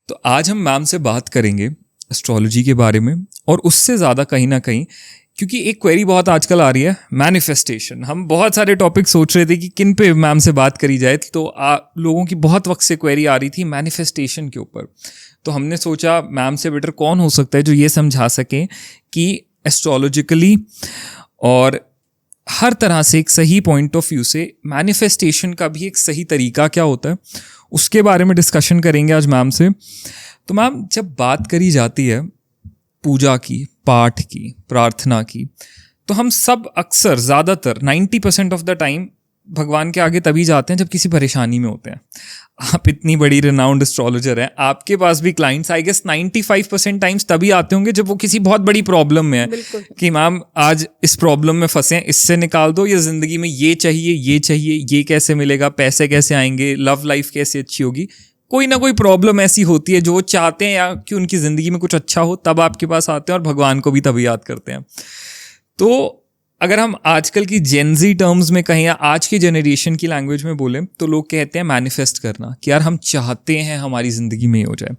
तो आज हम मैम से बात करेंगे एस्ट्रोलॉजी के बारे में, और उससे ज़्यादा कहीं ना कहीं क्योंकि एक क्वेरी बहुत आजकल आ रही है मैनिफेस्टेशन। हम बहुत सारे टॉपिक सोच रहे थे कि किन पे मैम से बात करी जाए, तो लोगों की बहुत वक्त से क्वेरी आ रही थी मैनिफेस्टेशन के ऊपर। तो हमने सोचा मैम से बेटर कौन हो सकता है जो ये समझा सके कि एस्ट्रोलॉजिकली और हर तरह से एक सही पॉइंट ऑफ व्यू से मैनिफेस्टेशन का भी एक सही तरीका क्या होता है, उसके बारे में डिस्कशन करेंगे आज मैम से। तो मैम, जब बात करी जाती है पूजा की, पाठ की, प्रार्थना की, तो हम सब अक्सर ज़्यादातर 90% ऑफ द टाइम भगवान के आगे तभी जाते हैं जब किसी परेशानी में होते हैं। आप इतनी बड़ी रिनाउंड एस्ट्रोलॉजर हैं, आपके पास भी क्लाइंट्स आई गेस 95% टाइम्स तभी आते होंगे जब वो किसी बहुत बड़ी प्रॉब्लम में है कि मैम आज इस प्रॉब्लम में फंसे हैं, इससे निकाल दो, ये ज़िंदगी में ये चाहिए, ये कैसे मिलेगा, पैसे कैसे आएंगे, लव लाइफ कैसे अच्छी होगी। कोई ना कोई प्रॉब्लम ऐसी होती है जो वो चाहते हैं या कि उनकी ज़िंदगी में कुछ अच्छा हो, तब आपके पास आते हैं और भगवान को भी तभी याद करते हैं। तो अगर हम आजकल की जेनजी टर्म्स में कहें या आज की जनरेशन की लैंग्वेज में बोलें तो लोग कहते हैं मैनिफेस्ट करना, कि यार हम चाहते हैं हमारी ज़िंदगी में ये हो जाए।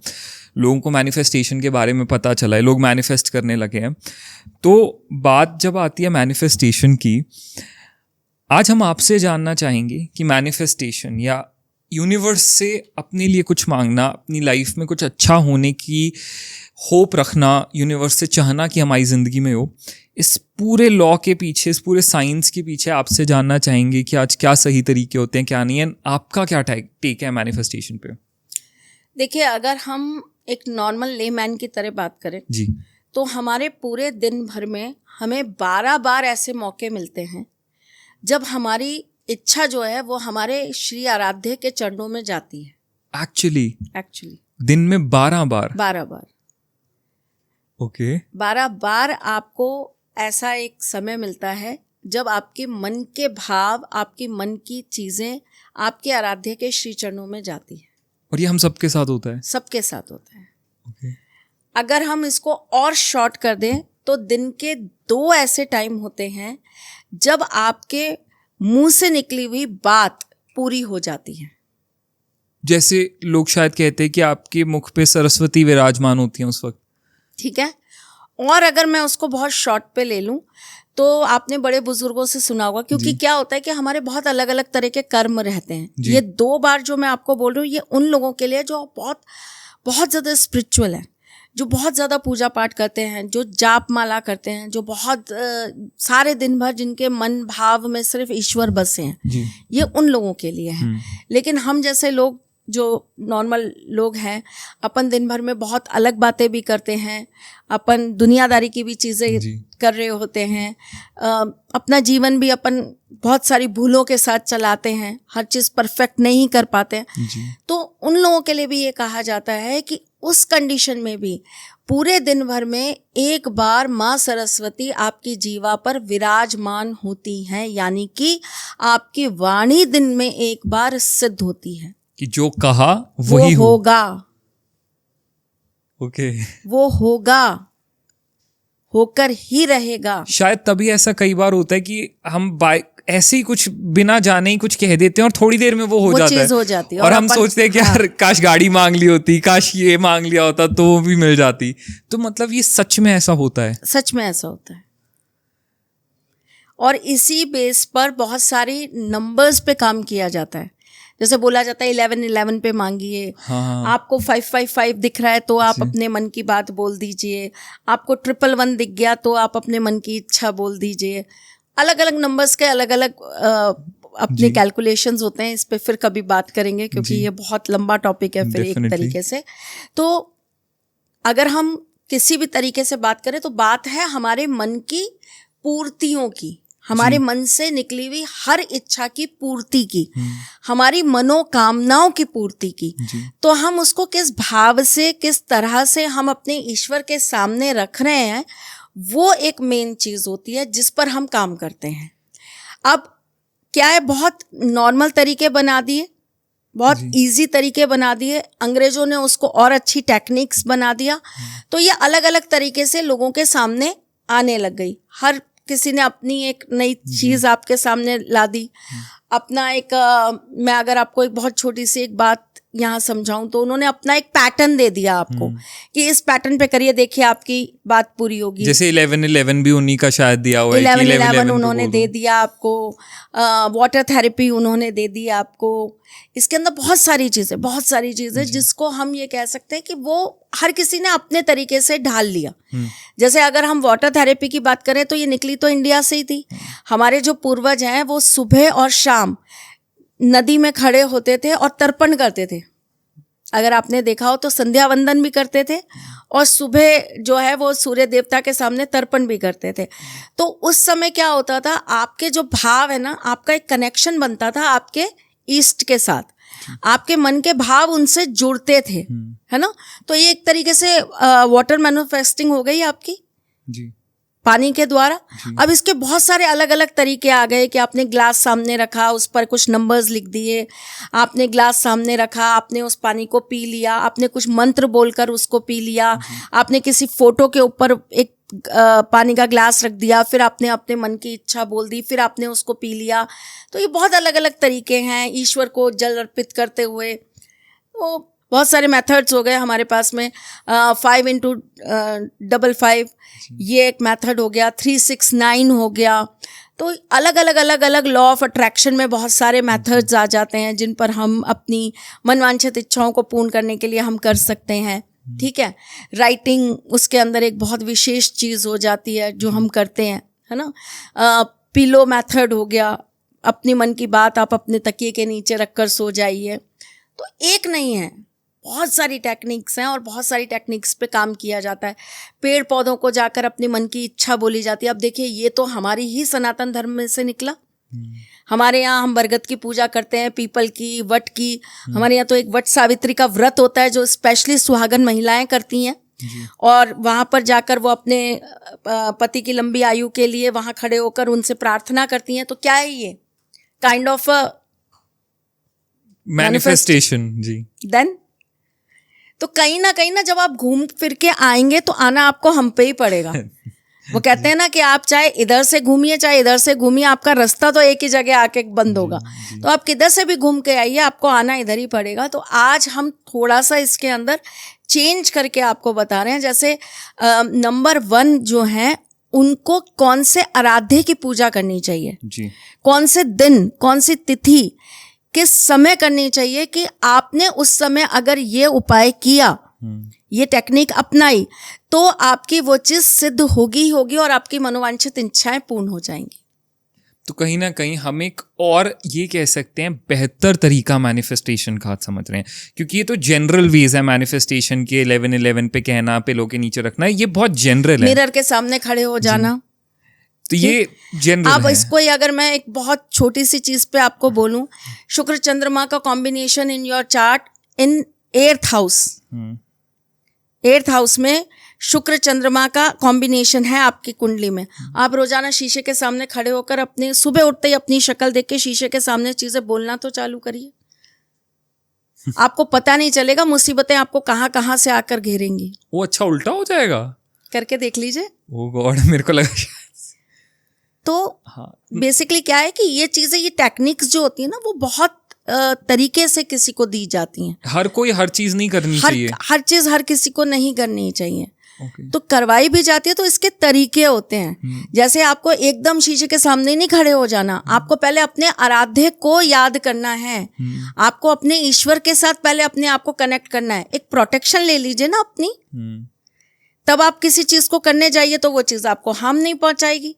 लोगों को मैनिफेस्टेशन के बारे में पता चला है, लोग मैनिफेस्ट करने लगे हैं। तो बात जब आती है मैनिफेस्टेशन की, आज हम आपसे जानना चाहेंगे कि मैनिफेस्टेशन या यूनिवर्स से अपने लिए कुछ मांगना, अपनी लाइफ में कुछ अच्छा होने की होप रखना, यूनिवर्स से चाहना कि हमारी ज़िंदगी में हो, इस पूरे लॉ के पीछे, इस पूरे साइंस के पीछे आपसे जानना चाहेंगे कि आज क्या सही तरीके होते हैं, क्या नहीं है। आपका क्या टेक है मैनिफेस्टेशन पे? देखिए, अगर हम एक नॉर्मल लेमैन की तरह बात करें जी, तो हमारे पूरे दिन भर में हमें 12 बार ऐसे मौके मिलते हैं जब हमारी इच्छा जो है वो हमारे श्री आराध्य के चरणों में जाती है। एक्चुअली दिन में 12 बार? 12 बार। ओके। 12 बार आपको ऐसा एक समय मिलता है जब आपके मन के भाव, आपकी मन की चीज़ें आपके आराध्य के श्री चरणों में जाती है। और ये हम सबके साथ होता है? सबके साथ होता है। ओके। अगर हम इसको और शॉर्ट कर दें तो दिन के 2 ऐसे टाइम होते हैं जब आपके मुंह से निकली हुई बात पूरी हो जाती है। जैसे लोग शायद कहते हैं कि आपके मुख पे सरस्वती विराजमान होती हैं उस वक्त। ठीक है। और अगर मैं उसको बहुत शॉर्ट पे ले लूं तो आपने बड़े बुजुर्गों से सुना होगा, क्योंकि क्या होता है कि हमारे बहुत अलग अलग तरह के कर्म रहते हैं। ये 2 बार जो मैं आपको बोल रही हूँ, ये उन लोगों के लिए जो बहुत बहुत ज़्यादा स्पिरिचुअल है, जो बहुत ज़्यादा पूजा पाठ करते हैं, जो जाप माला करते हैं, जो बहुत सारे दिन भर जिनके मन भाव में सिर्फ ईश्वर बसे हैं, ये उन लोगों के लिए है। लेकिन हम जैसे लोग जो नॉर्मल लोग हैं, अपन दिन भर में बहुत अलग बातें भी करते हैं, अपन दुनियादारी की भी चीज़ें कर रहे होते हैं, अपना जीवन भी अपन बहुत सारी भूलों के साथ चलाते हैं, हर चीज़ परफेक्ट नहीं कर पाते। तो उन लोगों के लिए भी ये कहा जाता है कि उस कंडीशन में भी पूरे दिन भर में एक बार माँ सरस्वती आपकी जीवा पर विराजमान होती हैं, यानी कि आपकी वाणी दिन में एक बार सिद्ध होती है कि जो कहा वही होगा। ओके। वो होगा, होकर ही रहेगा। शायद तभी ऐसा कई बार होता है कि हम ऐसे ही कुछ बिना जाने ही कुछ कह देते हैं और थोड़ी देर में वो हो जाता है और हम सोचते हैं कि यार काश गाड़ी मांग ली होती, काश ये मांग लिया होता तो वो भी मिल जाती। तो मतलब ये सच में ऐसा होता है? सच में ऐसा होता है। और इसी बेस पर बहुत सारी नंबर्स पे काम किया जाता है। जैसे बोला जाता है 1111 पे मांगिए। हाँ। आपको 555 दिख रहा है तो आप अपने मन की बात बोल दीजिए। आपको 111 दिख गया तो आप अपने मन की इच्छा बोल दीजिए। अलग अलग नंबर्स के अलग अलग अपने कैलकुलेशंस होते हैं। इस पे फिर कभी बात करेंगे क्योंकि ये बहुत लंबा टॉपिक है फिर एक तरीके से। तो अगर हम किसी भी तरीके से बात करें तो बात है हमारे मन की पूर्तियों की, हमारे मन से निकली हुई हर इच्छा की पूर्ति की, हमारी मनोकामनाओं की पूर्ति की। तो हम उसको किस भाव से, किस तरह से हम अपने ईश्वर के सामने रख रहे हैं, वो एक मेन चीज़ होती है जिस पर हम काम करते हैं। अब क्या है, बहुत नॉर्मल तरीके बना दिए, बहुत इजी तरीके बना दिए, अंग्रेजों ने उसको और अच्छी टेक्निक्स बना दिया, तो ये अलग अलग तरीके से लोगों के सामने आने लग गई। हर किसी ने अपनी एक नई चीज़ आपके सामने ला दी, अपना एक मैं अगर आपको एक बहुत छोटी सी एक बात यहाँ समझाऊं तो उन्होंने अपना एक पैटर्न दे दिया आपको कि इस पैटर्न पे करिए, देखिए आपकी बात पूरी होगी। जैसे 11-11 भी उन्हीं का शायद दिया हुआ है, 11-11 उन्होंने दे दिया आपको, वाटर थेरेपी उन्होंने दे दी आपको। इसके अंदर बहुत सारी चीज़ें जिसको हम ये कह सकते हैं कि वो हर किसी ने अपने तरीके से ढाल लिया। जैसे अगर हम वाटर थेरेपी की बात करें तो ये निकली तो इंडिया से ही थी। हमारे जो पूर्वज हैं वो सुबह और शाम नदी में खड़े होते थे और तर्पण करते थे। अगर आपने देखा हो तो संध्या वंदन भी करते थे और सुबह जो है वो सूर्य देवता के सामने तर्पण भी करते थे। तो उस समय क्या होता था, आपके जो भाव है ना, आपका एक कनेक्शन बनता था आपके ईस्ट के साथ, आपके मन के भाव उनसे जुड़ते थे, है ना। तो ये एक तरीके से वाटर मैनिफेस्टिंग हो गई आपकी जी, पानी के द्वारा। अब इसके बहुत सारे अलग अलग तरीके आ गए कि आपने ग्लास सामने रखा, उस पर कुछ नंबर्स लिख दिए, आपने ग्लास सामने रखा, आपने उस पानी को पी लिया, आपने कुछ मंत्र बोलकर उसको पी लिया, आपने किसी फोटो के ऊपर एक पानी का ग्लास रख दिया, फिर आपने अपने मन की इच्छा बोल दी, फिर आपने उसको पी लिया। तो ये बहुत अलग अलग तरीके हैं ईश्वर को जल अर्पित करते हुए। तो बहुत सारे मेथड्स हो गए हमारे पास में। 5x55 ये एक मेथड हो गया, 369 हो गया। तो अलग अलग लॉ ऑफ अट्रैक्शन में बहुत सारे मेथड्स आ जाते हैं जिन पर हम अपनी मनवांछित इच्छाओं को पूर्ण करने के लिए हम कर सकते हैं। ठीक है, राइटिंग उसके अंदर एक बहुत विशेष चीज़ हो जाती है जो हम करते हैं, है ना। पिलो मेथड हो गया, अपनी मन की बात आप अपने तकिए के नीचे रखकर सो जाइए। तो एक नहीं है, बहुत सारी टेक्निक्स हैं और बहुत सारी टेक्निक्स पे काम किया जाता है। पेड़ पौधों को जाकर अपने मन की इच्छा बोली जाती है। अब देखिए ये तो हमारी ही सनातन धर्म में से निकला। हमारे यहाँ हम बरगद की पूजा करते हैं, पीपल की, वट की। हमारे यहाँ तो एक वट सावित्री का व्रत होता है जो स्पेशली सुहागन महिलाएं करती हैं और वहाँ पर जाकर वो अपने पति की लंबी आयु के लिए वहाँ खड़े होकर उनसे प्रार्थना करती हैं। तो क्या है ये? काइंड ऑफ मैनिफेस्टेशन जी। देन तो कहीं ना जब आप घूम फिर के आएंगे तो आना आपको हम पे ही पड़ेगा। वो कहते हैं ना कि आप चाहे इधर से घूमिए चाहे इधर से घूमिए, आपका रास्ता तो एक ही जगह आके बंद होगा। तो आप किधर से भी घूम के आइए, आपको आना इधर ही पड़ेगा। तो आज हम थोड़ा सा इसके अंदर चेंज करके आपको बता रहे हैं। जैसे नंबर 1 जो है उनको कौन से आराध्य की पूजा करनी चाहिए जी, कौन से दिन, कौन सी तिथि, किस समय करनी चाहिए, कि आपने उस समय अगर ये उपाय किया, ये टेक्निक अपनाई, तो आपकी वो चीज सिद्ध होगी और आपकी मनोवांछित इच्छाएं पूर्ण हो जाएंगी। तो कहीं ना कहीं हम एक और ये कह सकते हैं बेहतर तरीका मैनिफेस्टेशन का समझ रहे हैं, क्योंकि ये तो जनरल वेज है मैनिफेस्टेशन के। 11-11 पे कहना, पिलो के नीचे रखना, ये बहुत जनरल है। मिरर के सामने खड़े हो जाना, तो ये जनरल अब है। इसको ही अगर मैं एक बहुत छोटी सी चीज पे आपको बोलूं, शुक्र चंद्रमा का combination in your chart in 8th house, 8th house में शुक्र चंद्रमा का कॉम्बिनेशन है आपकी कुंडली में। आप रोजाना शीशे के सामने खड़े होकर अपने सुबह उठते ही अपनी शक्ल देख के शीशे के सामने चीजें बोलना तो चालू करिए। आपको पता नहीं चलेगा मुसीबतें आपको कहाँ कहाँ से आकर घेरेंगी। वो अच्छा उल्टा हो जाएगा, करके देख लीजिए। ओ गॉड, मेरे को लगा। तो बेसिकली क्या है कि ये चीजें, ये टेक्निक्स जो होती है ना, वो बहुत तरीके से किसी को दी जाती हैं। हर कोई हर चीज नहीं करनी चाहिए, हर चीज हर किसी को नहीं करनी चाहिए। Okay. तो करवाई भी जाती है तो इसके तरीके होते हैं। जैसे आपको एकदम शीशे के सामने नहीं खड़े हो जाना, आपको पहले अपने आराध्य को याद करना है। आपको अपने ईश्वर के साथ पहले अपने आप को कनेक्ट करना है। एक प्रोटेक्शन ले लीजिए ना अपनी, तब आप किसी चीज को करने जाइए तो वो चीज आपको हार्म नहीं पहुंचाएगी।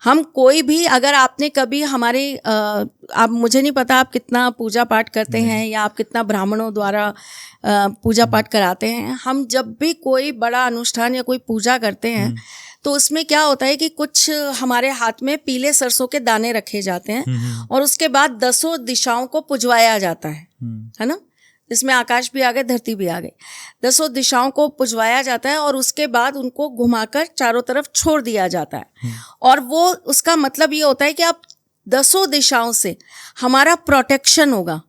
हम कोई भी, अगर आपने कभी हमारे आप, मुझे नहीं पता आप कितना पूजा पाठ करते हैं या आप कितना ब्राह्मणों द्वारा पूजा पाठ कराते हैं। हम जब भी कोई बड़ा अनुष्ठान या कोई पूजा करते हैं तो उसमें क्या होता है कि कुछ हमारे हाथ में पीले सरसों के दाने रखे जाते हैं और उसके बाद 10 दिशाओं को पुजवाया जाता है ना। इसमें आकाश भी आ गए, धरती भी आ गई। 10 दिशाओं को पुजवाया जाता है और उसके बाद उनको घुमाकर चारों तरफ छोड़ दिया जाता है। और वो, उसका मतलब ये होता है कि आप 10 दिशाओं से हमारा प्रोटेक्शन होगा,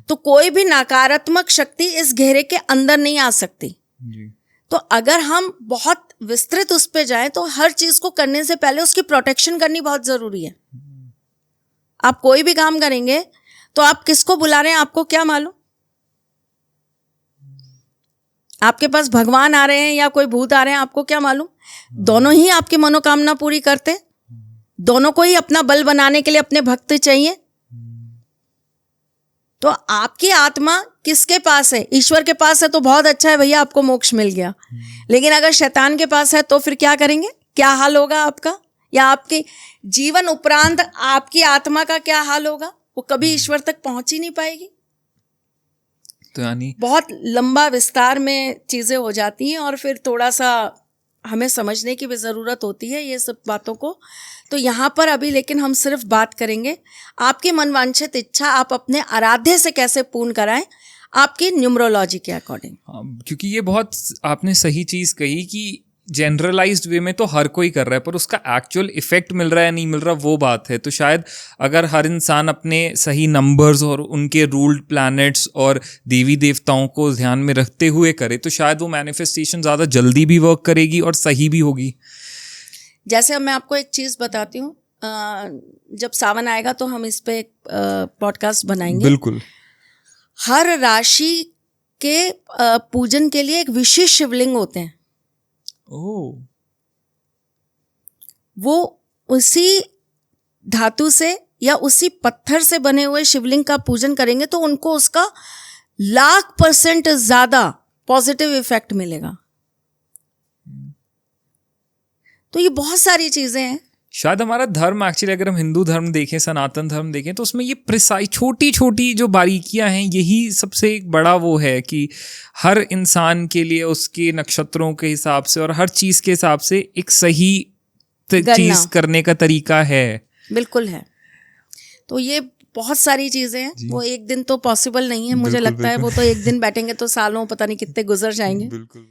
तो कोई भी नकारात्मक शक्ति इस घेरे के अंदर नहीं आ सकती जी। तो अगर हम बहुत विस्तृत उस पे जाएं तो हर चीज को करने से पहले उसकी प्रोटेक्शन करनी बहुत जरूरी है। आप कोई भी काम करेंगे तो आप किसको बुला रहे हैं आपको क्या मालूम? आपके पास भगवान आ रहे हैं या कोई भूत आ रहे हैं आपको क्या मालूम? दोनों ही आपकी मनोकामना पूरी करते, दोनों को ही अपना बल बनाने के लिए अपने भक्त चाहिए। तो आपकी आत्मा किसके पास है? ईश्वर के पास है तो बहुत अच्छा है भैया, आपको मोक्ष मिल गया। लेकिन अगर शैतान के पास है तो फिर क्या करेंगे? क्या हाल होगा आपका? या आपके जीवन उपरांत आपकी आत्मा का क्या हाल होगा? वो कभी ईश्वर तक पहुंच ही नहीं पाएगी। तो यानी बहुत लंबा विस्तार में चीजें हो जाती हैं और फिर थोड़ा सा हमें समझने की भी ज़रूरत होती है ये सब बातों को। तो यहाँ पर अभी लेकिन हम सिर्फ बात करेंगे आपकी मनवांछित इच्छा आप अपने आराध्य से कैसे पूर्ण कराएं आपकी न्यूमरोलॉजी के अकॉर्डिंग। क्योंकि ये बहुत आपने सही चीज़ कही कि जनरलाइज्ड वे में तो हर कोई कर रहा है, पर उसका एक्चुअल इफेक्ट मिल रहा है नहीं मिल रहा वो बात है। तो शायद अगर हर इंसान अपने सही नंबर्स और उनके रूल्ड प्लैनेट्स और देवी देवताओं को ध्यान में रखते हुए करे तो शायद वो मैनिफेस्टेशन ज़्यादा जल्दी भी वर्क करेगी और सही भी होगी। जैसे अब मैं आपको एक चीज़ बताती हूँ, जब सावन आएगा तो हम इस पे एक पॉडकास्ट बनाएंगे। बिल्कुल। हर राशि के पूजन के लिए एक विशेष शिवलिंग होते हैं। वो उसी धातु से या उसी पत्थर से बने हुए शिवलिंग का पूजन करेंगे तो उनको उसका 100% ज्यादा पॉजिटिव इफेक्ट मिलेगा। तो ये बहुत सारी चीजें हैं। शायद हमारा धर्म एक्चुअली अगर हम हिंदू धर्म देखें, सनातन धर्म देखें, तो उसमें ये प्रिसाइज छोटी छोटी जो बारीकियां हैं यही सबसे एक बड़ा वो है कि हर इंसान के लिए उसके नक्षत्रों के हिसाब से और हर चीज़ के हिसाब से एक सही चीज़ करने का तरीका है। बिल्कुल है। तो ये बहुत सारी चीज़ें हैं, वो एक दिन तो पॉसिबल नहीं है। मुझे लगता है वो तो एक दिन बैठेंगे तो सालों पता नहीं कितने गुजर जाएंगे। बिल्कुल।